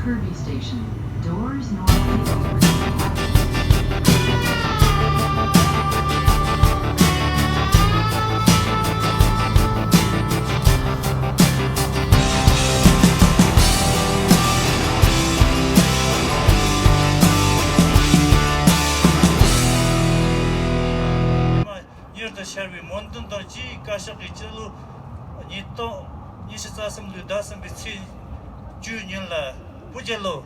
Kirby Station. Doors normally open. Sherry Monton G. Kashaki Chilu Nito Nishasam Ludasam between Junior Pujelo,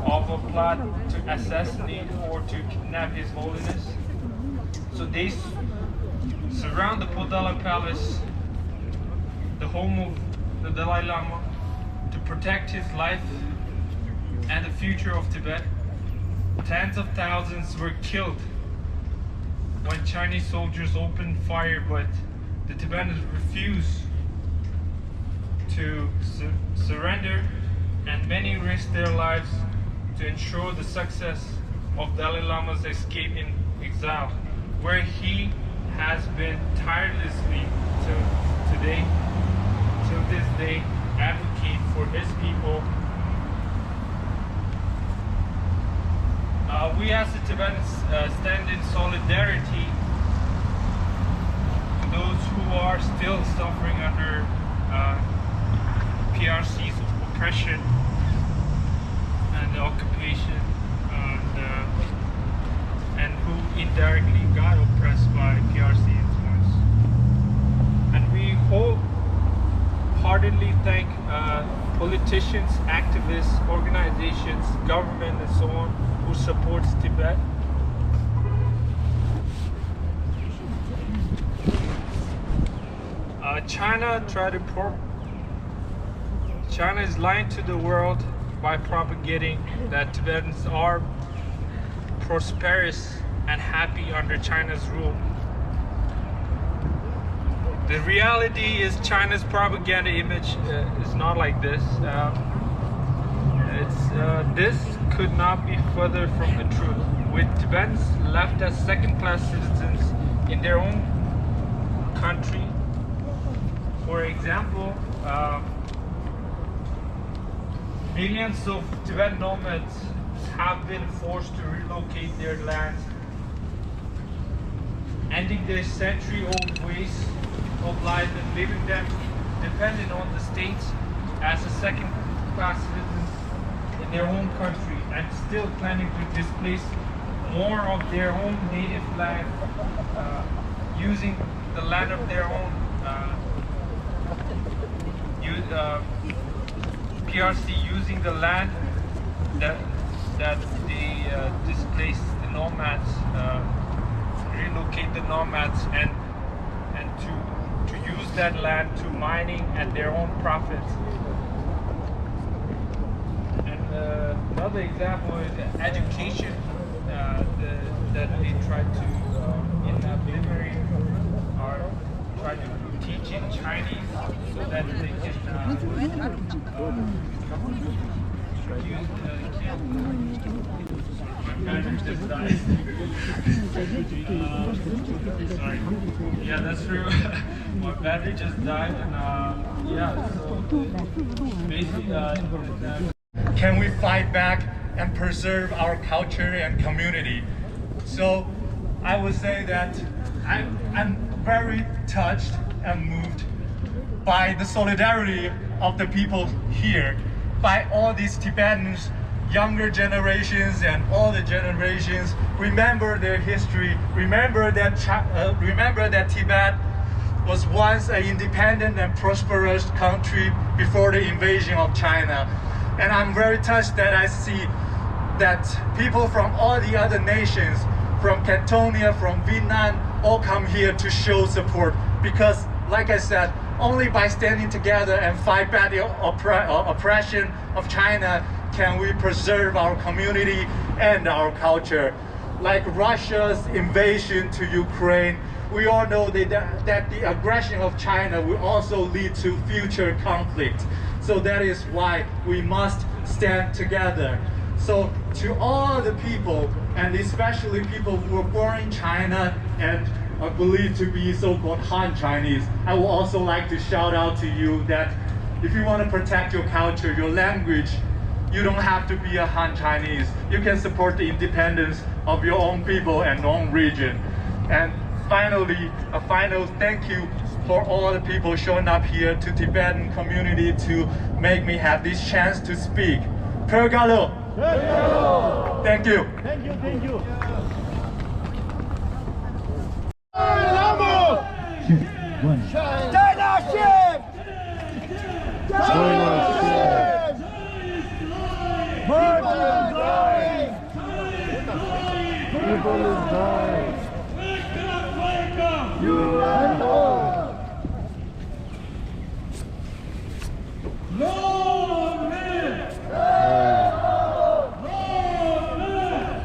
Of a plot to assassinate or to kidnap His Holiness. So they surround the Potala Palace, the home of the Dalai Lama, to protect his life and the future of Tibet. Tens of thousands were killed when Chinese soldiers opened fire, but the Tibetans refused to surrender, and many risked their lives to ensure the success of Dalai Lama's escape in exile, where he has been tirelessly till this day advocate for his people. We as the Tibetans stand in solidarity to those who are still suffering under PRC's oppression and the occupation, and who indirectly got oppressed by PRC influence. And we wholeheartedly thank politicians, activists, organizations, government, and so on who supports Tibet. China is lying to the world by propagating that Tibetans are prosperous and happy under China's rule. The reality is China's propaganda image is not like this. This could not be further from the truth. With Tibetans left as second-class citizens in their own country, for example, millions of Tibetan nomads have been forced to relocate their lands, ending their century-old ways of life and leaving them dependent on the states as a second-class citizens in their home country, and still planning to displace more of their own native land, using the land of their own. PRC using the land that they displaced the nomads, relocate the nomads, and to use that land to mining at their own profits. And another example is education that they try to in Liberi are try to teach in Chinese so that they can use my battery just died. Sorry. Yeah, that's true. My battery just died, and yeah, so basically can we fight back and preserve our culture and community? So I would say that I'm very touched and moved by the solidarity of the people here, by all these Tibetans, younger generations and all the generations. Remember their history. Remember that Tibet was once an independent and prosperous country before the invasion of China. And I'm very touched that I see that people from all the other nations, from Catalonia, from Vietnam, all come here to show support. Because, like I said, only by standing together and fight back the oppression of China can we preserve our community and our culture. Like Russia's invasion to Ukraine, we all know that the aggression of China will also lead to future conflict. So that is why we must stand together. So to all the people, and especially people who were born in China and are believed to be so-called Han Chinese, I would also like to shout out to you that if you want to protect your culture, your language, you don't have to be a Han Chinese. You can support the independence of your own people and own region. And finally, a final thank you for all the people showing up here to Tibetan community to make me have this chance to speak. Pergalo! Thank you. Thank you, thank you. People is dying. Wake up! You and all. Long live! Long live!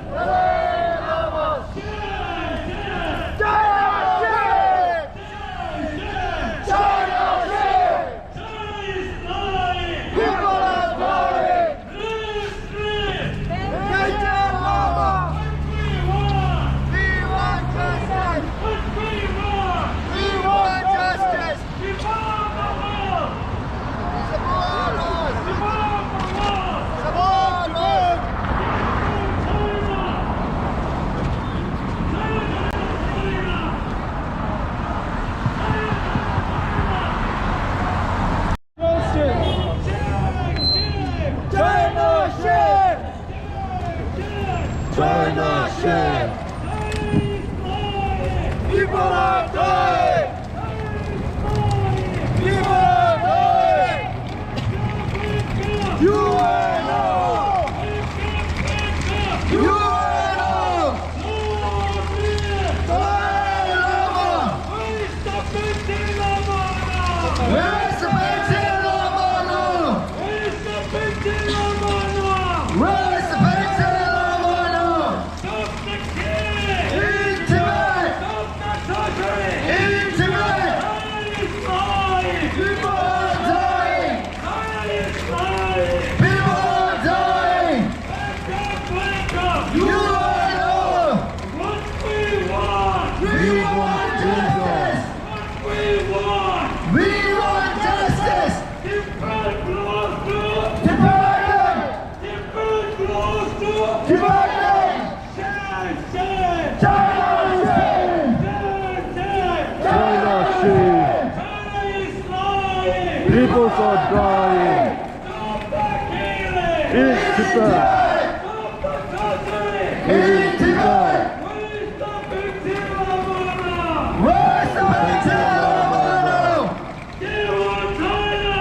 China share. People are dying. People are dying. You and all. You and all. Dalai Lama. Where's the Tibetan Lama? Where's the Tibetan Lama? Where's the Tibetan Lama? Where's the Tibetan Lama? Stop the killing! In Tibet! Stop the torturing! In Tibet! China is lying! People are dying! China is lying! People are dying! Wake up! You are all! What we want! We want justice! What we want! We want justice! Tibetan belongs to Tibetan! Tibetan belongs to Tibetan! Shame! Shame! China shame! China shame! China is lying! People are dying! Stop the killing! In Tibet! Stop the torturing! In Tibet! Where's the Tibetan Lama now? Where's the Tibetan Lama now? They want China!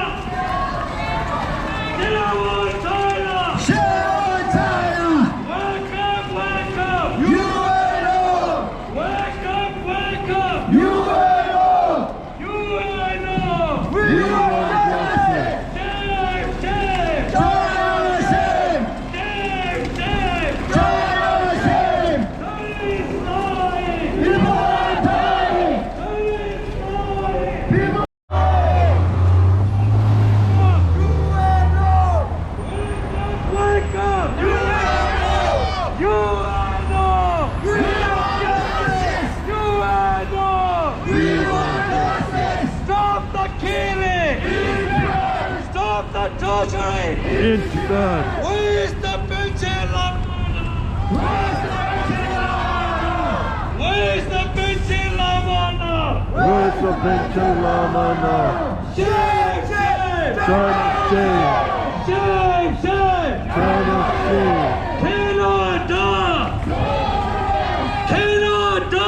They want China! Share China! Wake up! Wake up! You and all! Wake up! Wake up! You and all! You and all! We want justice! Shame! Shame! China shame! Shame! Shame! China shame! China is lying! People are dying! China is lying! People Wake up! You and You and We want justice! You and We want justice! Stop the killing! Stop the torturing! In Tibet! Where's the Tibetan Lama? Where's the Tibetan Lama now? Where's the Tibetan Lama now? Shame! Shame! China shame! Shame! Shame! China shame! Canada! Canada!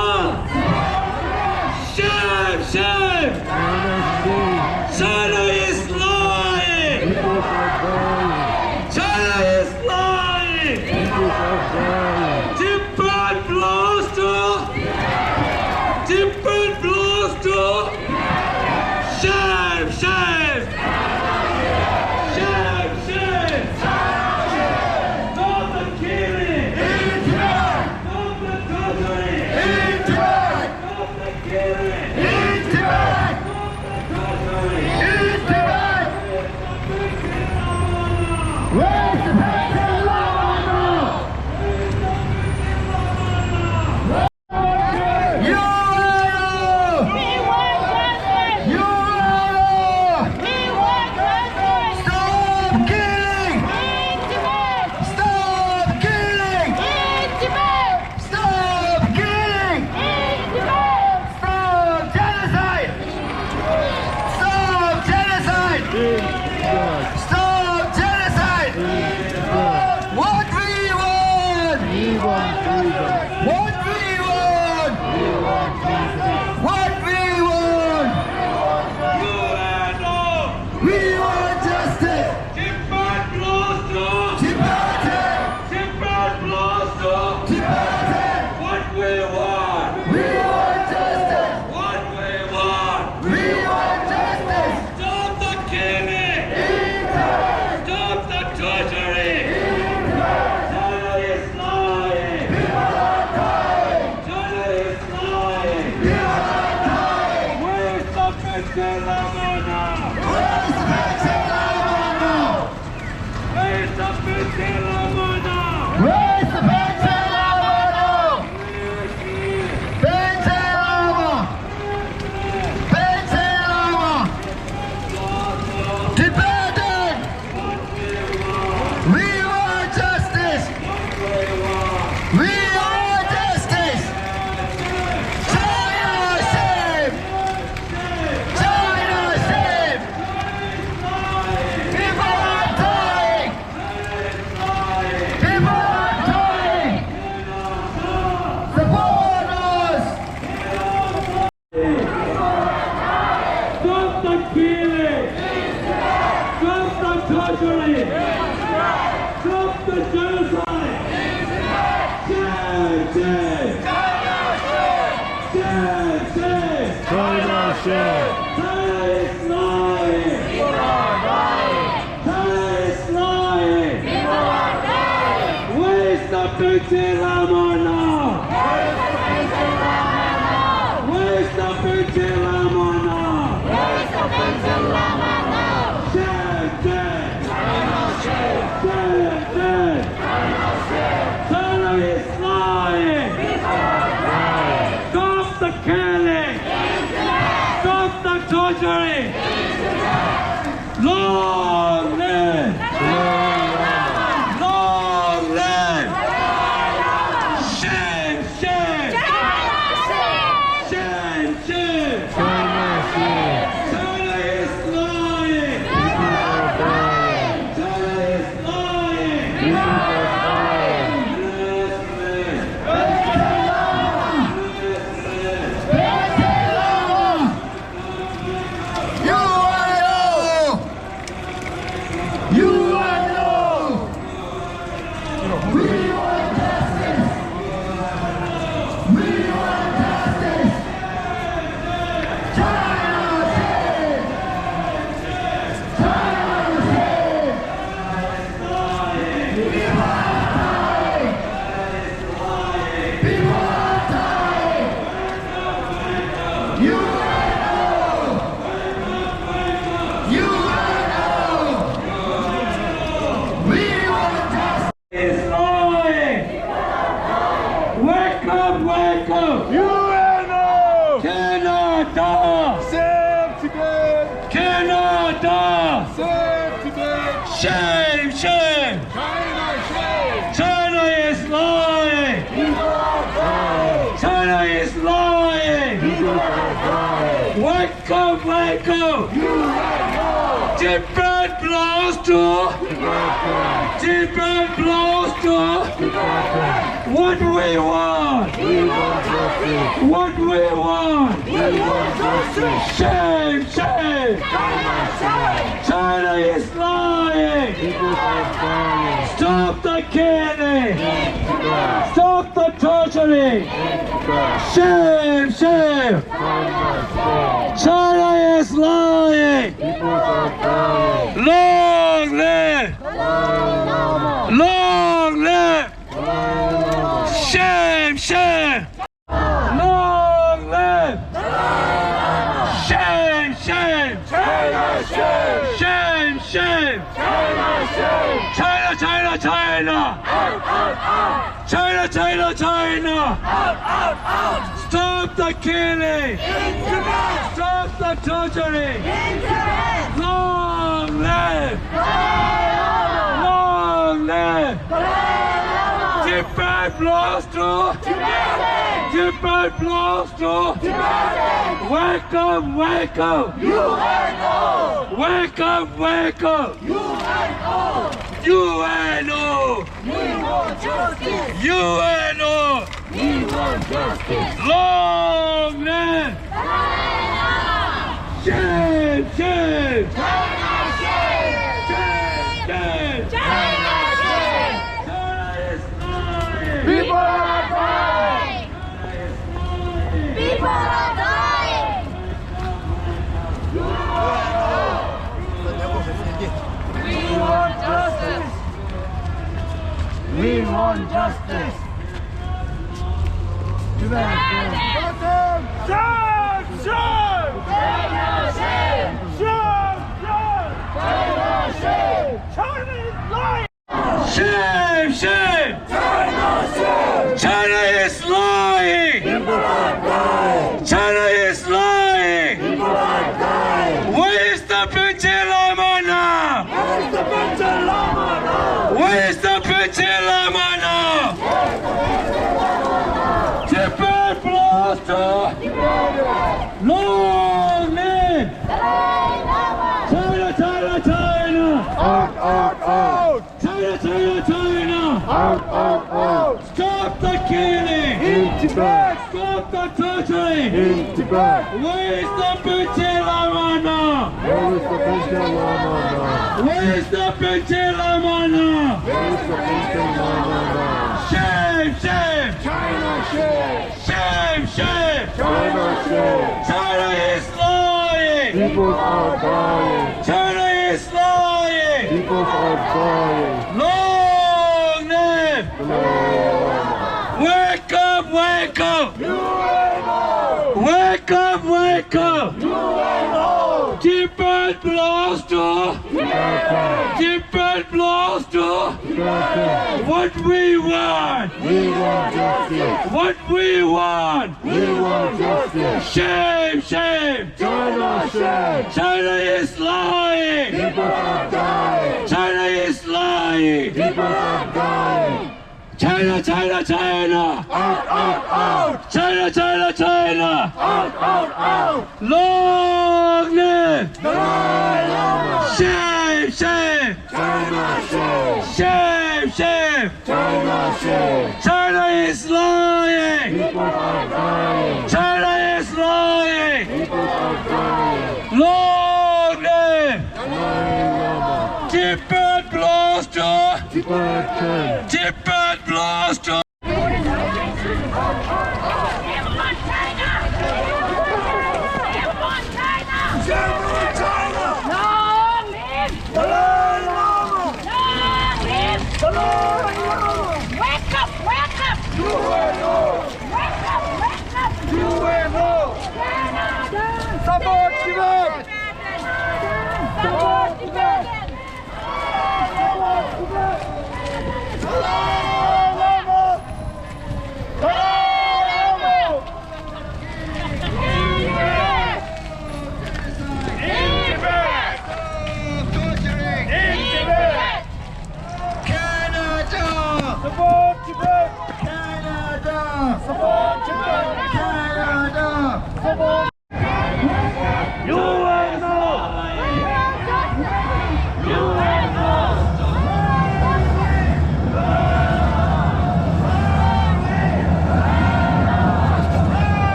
Shame! Shame! China shame! China is lying! People are dying! China is lying! People are dying! Tibet belongs to Tibet belongs to Shame! Shame! Shame! Shame! Stop genocide! What we want! What we want! What we want! We want justice! Tibetan! Tibetan! What we want! We want justice! What we want! We want justice! Stop the killing! Stop the torturing! China is lying! China is lying! Where's the Tibetan Lamana? Where's the Tibetan Lamana? Where's the Tibetan Lamana? Where's the Tibetan Lamana? Tibetan Lama! Tibetan Lama! Tibetan! We want justice! We want justice! China save! China save! People are dying! People are dying! Support us! Stop the killing! Stop the torturing! Stop the genocide! Shame! China is lying! China is lying! Where's the Tibetan Lamana? Where's the Tibetan Lamana? Shame! China is lying! Stop the killing! Stop the torturing! Long live! Long live! Shame! Shame! China is lying! China is lying! Shame! China is lying! China is lying! Wake up! Tibet belongs to what we want! What we want! Shame! China is lying! Stop the killing! Stop the torturing! Shame! China is lying! Long live! Long live! Shame! Long live! Shame! Shame! China! Stop the killing! Stop the torturing! Long live! Long live! Tibet Tibet belongs to Tibetan. Tibet belongs to Tibetan. Wake up, wake up. UNO. Wake up, wake up. UNO. UNO. We want justice. UNO. We want justice. Long live. Shame, shame. China, shame. Shame, shame. China, shame. China is lying. People are dying. People are dying. We want justice. We want justice. Tibetan. Shame, shame. China, shame. Shame, shame. China, shame. China is lying. Shame, shame. China, shame. China is lying. People are dying. China is lying. People are dying. Where is the Rinchen Lama now? Where is the Rinchen Lama now? Where is the Rinchen Lama now? Tibet belongs to long live China, China, China. Out, out, out. China, China, China. Out, out, out. Stop the killing. In Tibet. Stop the torturing. In Tibet. Where is the Rinchen Lama now? Where is the Rinchen Lama now? Where is the Rinchen Lama now? Where is the Rinchen Lama now? Shame, shame. China, shame. Shame, shame. China, shame. China is lying. People are dying. China is lying. People are dying. Long live. Wake up, wake up. UNO. Wake up, wake up. UNO. Tibet belongs to Tibetan. Tibet belongs to Tibetan. What we want. We want justice. What we want. We want justice. Shame, shame. China, shame. China is lying. People are dying. China is lying. People are dying. China, China, China. Out, out, out. China, China, China. Out, out, out. Long live Dalai Lama. Shame, shame. China, shame. Shame, shame. China, shame. China is lying. People are dying. China is lying. People are dying. Long live Dalai Lama. Tibet belongs to Tibetan. Tibet belongs to Support Tibet! Support Tibet! Support Tibet!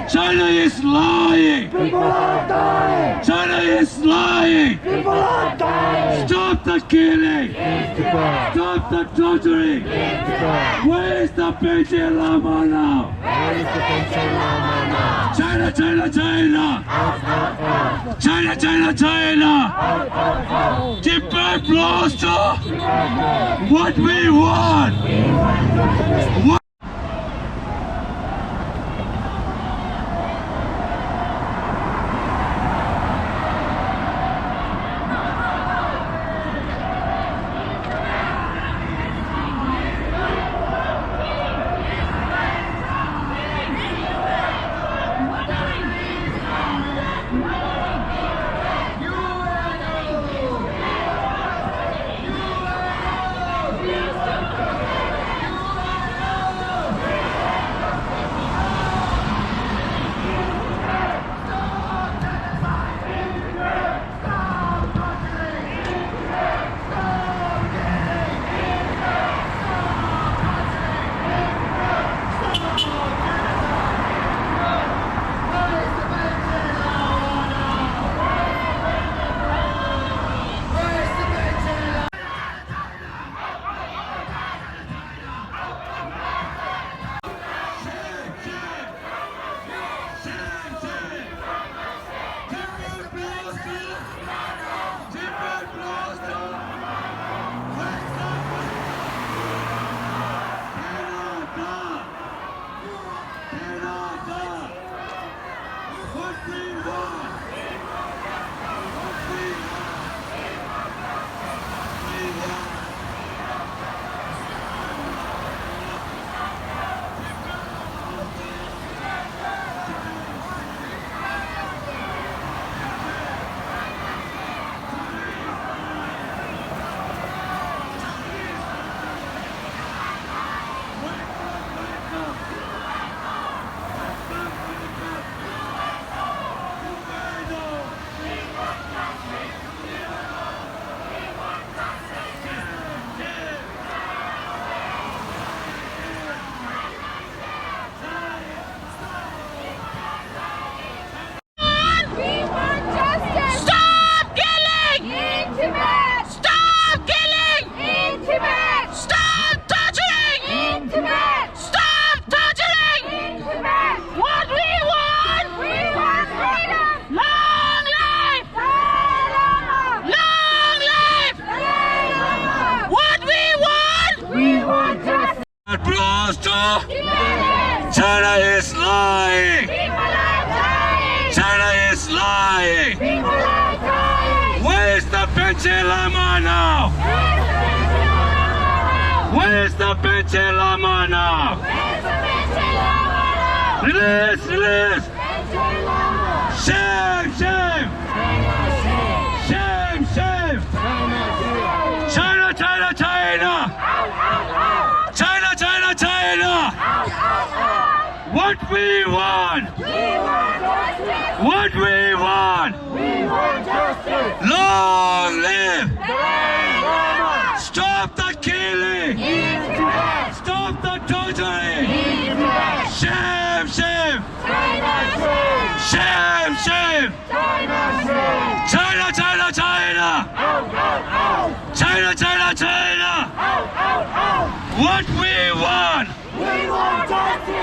China is lying. People are dying. China is lying. People are dying. Stop the killing. Stop the torturing. Where is the Beijing Lama now? China, China, China. China, China, China. Tibet belongs to what we want. What? China is lying. China is lying. Where's the Beijing Lama now? Where's the Beijing Lama now? Release, release. Shame, shame. Shame, shame. China, China, China. China, China, China. What we want. What we want. Long live. Stop the killing. Stop the torturing. Shame, shame. Shame, shame. China, China, China. China, China, China. What we want. We want justice.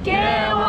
Get